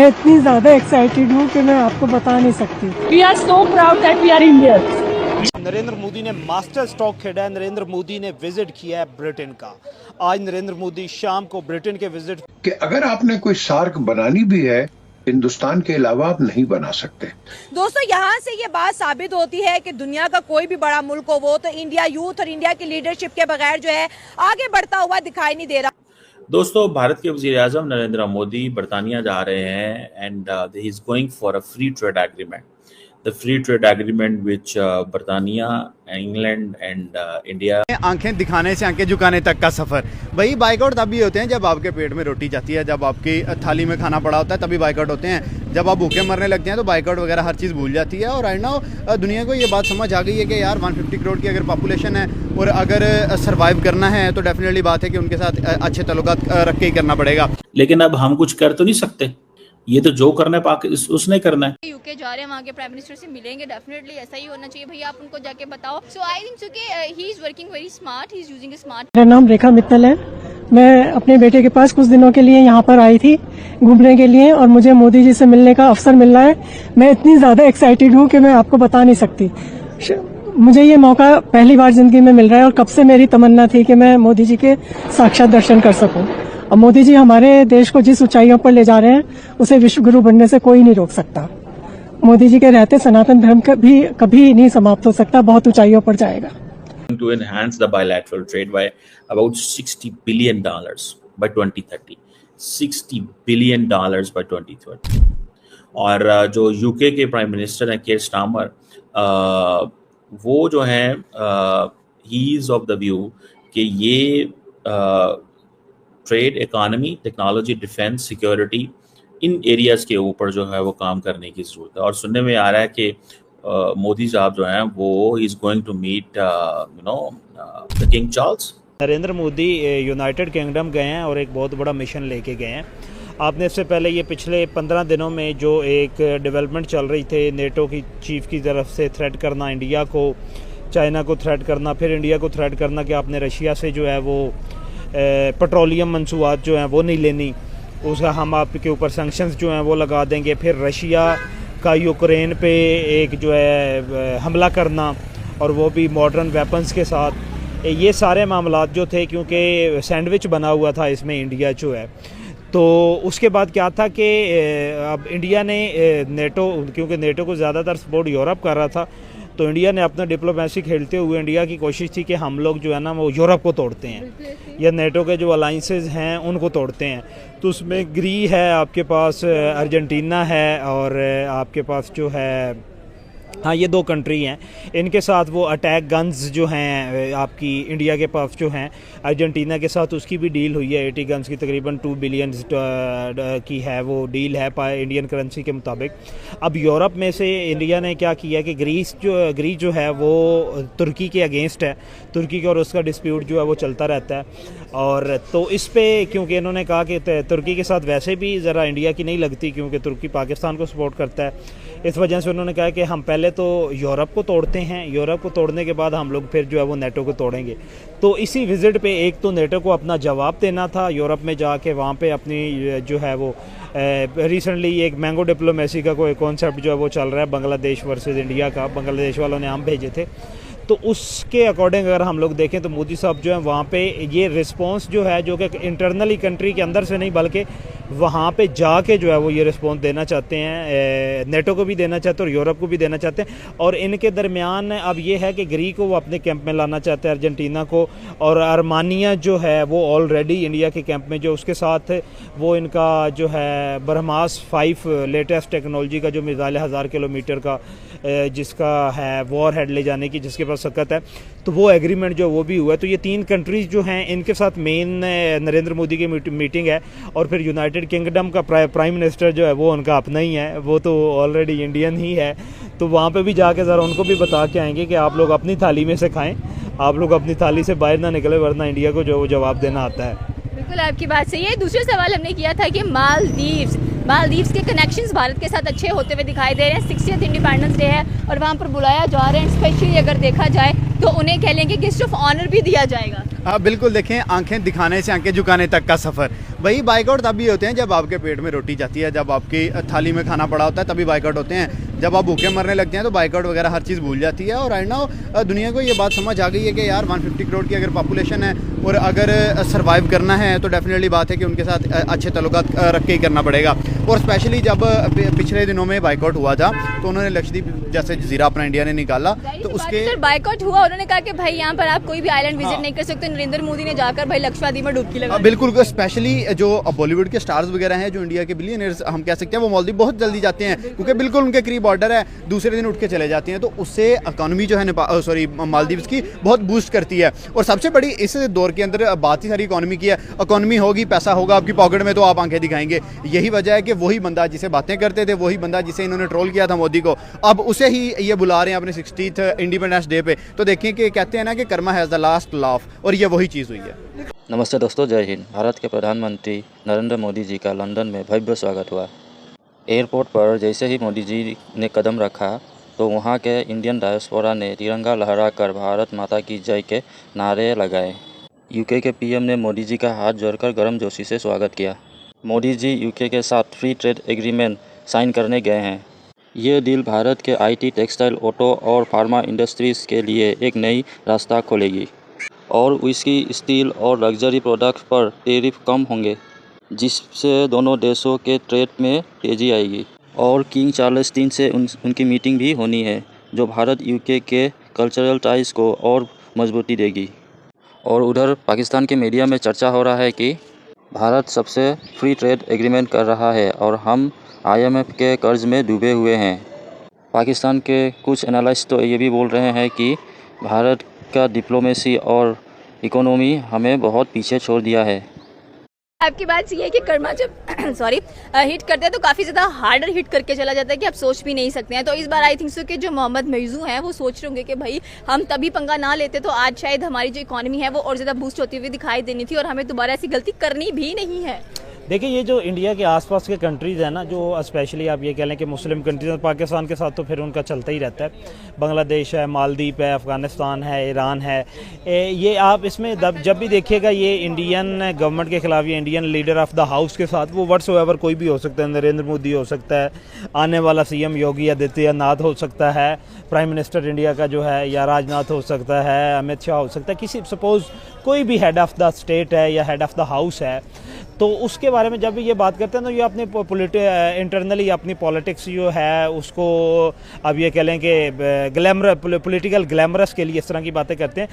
इतनी ज़्यादा एक्साइटेड हूँ कि मैं आपको बता नहीं सकती। We are so proud that we are Indians. Narendra Modi ने मास्टर स्ट्रोक खेला है। नरेंद्र मोदी ने विजिट किया है ब्रिटेन का। आज नरेंद्र मोदी शाम को ब्रिटेन के विजिट कि अगर आपने कोई सार्क बनानी भी है, हिंदुस्तान के अलावा आप नहीं बना सकते। दोस्तों, यहाँ से ये बात साबित होती है कि दुनिया का कोई भी बड़ा मुल्क हो, वो तो इंडिया यूथ और इंडिया की लीडरशिप के बगैर जो है आगे बढ़ता हुआ दिखाई नहीं दे रहा। दोस्तों, भारत के वज़ीर-ए-आज़म नरेंद्र मोदी बरतानिया जा रहे हैं and he is going for a free trade agreement. The free trade agreement which बरतानिया, इंग्लैंड एंड इंडिया। आंखें दिखाने से आंखें झुकाने तक का सफ़र। भाई बाइकआउट तभी होते हैं जब आपके पेट में रोटी जाती है, जब आपकी थाली में खाना पड़ा होता है तभी बाइकआउट होते हैं। जब आप भूखे मरने लगते हैं तो बाइकआउट वगैरह हर चीज़ भूल जाती है। और राइट नाउ दुनिया को ये बात समझ आ गई है कि यार 150 करोड़ की अगर पॉपुलेशन है और अगर सर्वाइव करना है तो डेफिनेटली बात है कि उनके साथ अच्छे ताल्लुकात रख के ही करना पड़ेगा। लेकिन अब हम कुछ कर तो नहीं सकते, ये तो जो करना है उसने करना है। यूके जा रहे हैं, वहाँ के प्राइम मिनिस्टर से मिलेंगे, डेफिनेटली ऐसा ही होना चाहिए। भैया आप उनको जाके बताओ। सो आई थिंक सो कि he is working very smart, he is using smart. मेरा नाम रेखा मित्तल है। मैं अपने बेटे के पास कुछ दिनों के लिए यहाँ पर आई थी घूमने के लिए और मुझे मोदी जी से मिलने का अवसर मिल रहा है। मैं इतनी ज़्यादा एक्साइटेड हूँ कि मैं आपको बता नहीं सकती। मुझे ये मौका पहली बार जिंदगी में मिल रहा है और कब से मेरी तमन्ना थी कि मैं मोदी जी के साक्षात दर्शन कर सकूं। और मोदी जी हमारे देश को जिस ऊंचाइयों पर ले जा रहे हैं उसे विश्व गुरु बनने से कोई नहीं रोक सकता। मोदी जी के रहते सनातन धर्म कभी नहीं समाप्त हो सकता, बहुत ऊंचाइयों पर जाएगा। To enhance the bilateral trade by about $60 billion by 2030, $60 billion by 2030। और जो यूके के प्राइम मिनिस्टर हैं केयर स्टारमर, वो जो हैं he is of the view कि ये trade, economy, technology, defence, security, इन एरियाज़ के ऊपर जो है वो काम करने की ज़रूरत है। और सुनने में आ रहा है कि मोदी साहब जो हैं वो is going to meet the king Charles. Narendra Modi United Kingdom गए हैं और एक बहुत बड़ा मिशन लेके गए हैं। आपने इससे पहले ये पिछले 15 दिनों में जो एक डेवलपमेंट चल रही थे, नेटो की चीफ की तरफ से थ्रेट करना इंडिया को, चाइना को थ्रेट करना, फिर इंडिया को थ्रेट करना कि आपने रशिया से जो है वो पेट्रोलियम मंसूबात जो हैं वो नहीं लेनी, उसका हम आपके ऊपर सैंक्शंस जो हैं वो लगा देंगे। फिर रशिया का यूक्रेन पे एक जो है हमला करना और वो भी मॉडर्न वेपन्स के साथ। ये सारे मामलात जो थे, क्योंकि सैंडविच बना हुआ था इसमें इंडिया जो है, तो उसके बाद क्या था कि अब इंडिया ने नेटो, क्योंकि नेटो को ज़्यादातर सपोर्ट यूरोप कर रहा था, तो इंडिया ने अपना डिप्लोमेसी खेलते हुए इंडिया की कोशिश थी कि हम लोग जो है ना वो यूरोप को तोड़ते हैं या नेटो के जो अलाइंसेस हैं उनको तोड़ते हैं। तो उसमें ग्री है, आपके पास अर्जेंटीना है और आपके पास जो है, हाँ ये 2 कंट्री हैं, इनके साथ वो अटैक गन्स जो हैं आपकी इंडिया के पास जो हैं, अर्जेंटीना के साथ उसकी भी डील हुई है 80 गन्स की, तकरीबन 2 बिलियन की है वो डील है इंडियन करेंसी के मुताबिक। अब यूरोप में से इंडिया ने क्या किया कि ग्रीस जो है वो तुर्की के अगेंस्ट है, तुर्की का और उसका डिस्प्यूट जो है वो चलता रहता है। और तो इस पे क्योंकि इन्होंने कहा कि तुर्की के साथ वैसे भी ज़रा इंडिया की नहीं लगती, क्योंकि तुर्की पाकिस्तान को सपोर्ट करता है, इस वजह से उन्होंने कहा कि हम पहले तो यूरोप को तोड़ते हैं, यूरोप को तोड़ने के बाद हम लोग फिर जो है वो नेटो को तोड़ेंगे। तो इसी विज़िट पे एक तो नेटो को अपना जवाब देना था यूरोप में जाके, वहाँ पे अपनी जो है वो रिसेंटली एक मैंगो डिप्लोमेसी का कोई कॉन्सेप्ट जो है वो चल रहा है बांग्लादेश वर्सेस इंडिया का, बांग्लादेश वालों ने आम भेजे थे, तो उसके अकॉर्डिंग अगर हम लोग देखें तो मोदी साहब जो है वहाँ पे ये रिस्पांस जो है, जो कि इंटरनली कंट्री के अंदर से नहीं बल्कि वहाँ पे जाके जो है वो ये रिस्पांस देना चाहते हैं, नेटो को भी देना चाहते हैं और यूरोप को भी देना चाहते हैं। और इनके दरमियान अब ये है कि ग्रीक को वो अपने कैंप में लाना चाहते हैं, अर्जेंटीना को, और आर्मानिया जो है वो ऑलरेडी इंडिया के कैंप में जो उसके साथ वो इनका जो है ब्रह्मास 5 लेटेस्ट टेक्नोलॉजी का जो मिसाइल 1000 किलोमीटर का जिसका है वॉर हेड ले जाने की जिसके पास सकत है, तो वो एग्रीमेंट जो वो भी हुआ है। तो ये 3 कंट्रीज़ जो हैं इनके साथ मेन नरेंद्र मोदी की मीटिंग है। और फिर यूनाइटेड किंगडम का प्राइम मिनिस्टर जो है वो उनका अपना ही है, वो तो ऑलरेडी इंडियन ही है, तो वहाँ पे भी जाके ज़रा उनको भी बता के आएंगे कि आप लोग अपनी थाली में से खाएं, आप लोग अपनी थाली से बाहर ना निकले, वरना इंडिया को जो जवाब देना आता है। बिल्कुल आपकी बात सही है। दूसरा सवाल हमने किया था कि मालदीव्स के कनेक्शंस भारत के साथ अच्छे होते हुए दिखाई दे रहे हैं। 60th इंडिपेंडेंस डे है और वहाँ पर बुलाया जा रहा है, स्पेशली अगर देखा जाए तो उन्हें कह लेंगे गेस्ट ऑफ ऑनर भी दिया जाएगा। हाँ बिल्कुल, देखें आंखें दिखाने से आंखें झुकाने तक का सफ़र। भाई बाइकआउट तभी होते हैं जब आपके पेट में रोटी जाती है, जब आपकी थाली में खाना पड़ा होता है तभी बाइकआउट होते हैं। जब आप भूखे मरने लगते हैं तो बाइकआउट वगैरह हर चीज़ भूल जाती है। और राइट नाउ दुनिया को ये बात समझ आ गई है कि यार 150 करोड़ की अगर पॉपुलेशन है और अगर सर्वाइव करना है तो डेफिनेटली बात है कि उनके साथ अच्छे तल्लुकात रख के ही करना पड़ेगा। और स्पेशली जब पिछले दिनों में बाइकआउट हुआ था तो उन्होंने लक्षद्वीप जैसे जजीरा अपना इंडिया ने निकाला तो उसके बाइकआउट हुआ, उन्होंने कहा कि भाई यहाँ पर आप कोई भी आइलैंड विजिट नहीं कर सकते। नरेंद्र मोदी ने जाकर भाई लक्षद्वीप में डुबकी लगा। बिल्कुल, स्पेशली जो बॉलीवुड के स्टार्स वगैरह हैं, जो इंडिया के बिलियनर्स हम कह सकते हैं, वो मालदीव बहुत जल्दी जाते हैं क्योंकि बिल्कुल उनके करीब बॉर्डर है, दूसरे दिन उठ के चले जाते हैं। तो उससे इकोनॉमी जो है मालदीव्स की बहुत बूस्ट करती है। और सबसे बड़ी इस दौर के अंदर बात ही सारी इकोनॉमी की है। इकोनॉमी होगी, पैसा होगा आपकी पॉकेट में तो आप आंखें दिखाएंगे। यही वजह है कि वही बंदा जिसे बातें करते थे, वही बंदा जिसे इन्होंने ट्रोल किया था मोदी को, अब उसे ही ये बुला रहे हैं अपने 60th इंडिपेंडेंस डे पे। तो देखें कि कहते हैं ना कि Karma has the last laugh, और ये वही चीज़ हुई है। नमस्ते दोस्तों, जय हिंद। भारत के प्रधानमंत्री नरेंद्र मोदी जी का लंदन में भव्य स्वागत हुआ। एयरपोर्ट पर जैसे ही मोदी जी ने कदम रखा तो वहाँ के इंडियन डायस्पोरा ने तिरंगा लहराकर भारत माता की जय के नारे लगाए। यूके के पीएम ने मोदी जी का हाथ जोड़कर गर्मजोशी से स्वागत किया। मोदी जी यूके के साथ फ्री ट्रेड एग्रीमेंट साइन करने गए हैं। ये डील भारत के आईटी, टेक्सटाइल, ऑटो और फार्मा इंडस्ट्रीज़ के लिए एक नई रास्ता खोलेगी और विस्की, स्टील और लग्जरी प्रोडक्ट्स पर टैरिफ कम होंगे, जिससे दोनों देशों के ट्रेड में तेज़ी आएगी। और किंग चार्ल्स III से उनकी मीटिंग भी होनी है, जो भारत यूके के कल्चरल टाइज को और मजबूती देगी। और उधर पाकिस्तान के मीडिया में चर्चा हो रहा है कि भारत सबसे फ्री ट्रेड एग्रीमेंट कर रहा है और हम IMF के कर्ज में डूबे हुए हैं। पाकिस्तान के कुछ एनालिस्ट तो ये भी बोल रहे हैं कि भारत का डिप्लोमेसी और इकोनॉमी हमें बहुत पीछे छोड़ दिया है। आपकी बात सही है कि कर्मा जब हिट करते हैं तो काफ़ी ज़्यादा हार्डर हिट करके चला जाता है कि आप सोच भी नहीं सकते हैं। तो इस बार आई थिंक सो कि जो मोहम्मद मईजू हैं वो सोच रहे होंगे कि भाई हम तभी पंगा ना लेते तो आज शायद हमारी जो इकोनॉमी है वो और ज़्यादा बूस्ट होती हुई दिखाई देनी थी और हमें दोबारा ऐसी गलती करनी भी नहीं है। देखिए, ये जो इंडिया के आसपास के कंट्रीज़ हैं ना, जो स्पेशली आप ये कह लें कि मुस्लिम कंट्रीज़ हैं, पाकिस्तान के साथ तो फिर उनका चलता ही रहता है, बांग्लादेश है, मालदीव है, अफ़गानिस्तान है, ईरान है, ये आप इसमें जब भी देखिएगा ये इंडियन गवर्नमेंट के खिलाफ, ये Indian leader of the house के साथ, वो व्हाट्सएवर कोई भी हो सकता है, नरेंद्र मोदी हो सकता है, आने वाला CM योगी आदित्यनाथ हो सकता है, प्राइम मिनिस्टर इंडिया का जो है या राजनाथ हो सकता है, अमित शाह हो सकता है, किसी सपोज़ कोई भी हेड ऑफ़ द स्टेट है या हेड ऑफ़ द हाउस है, तो उसके बारे में जब भी ये बात करते हैं तो ये अपने इंटरनली अपनी पॉलिटिक्स जो है उसको अब ये कह लें कि पॉलिटिकल ग्लैमरस के लिए इस तरह की बातें करते हैं।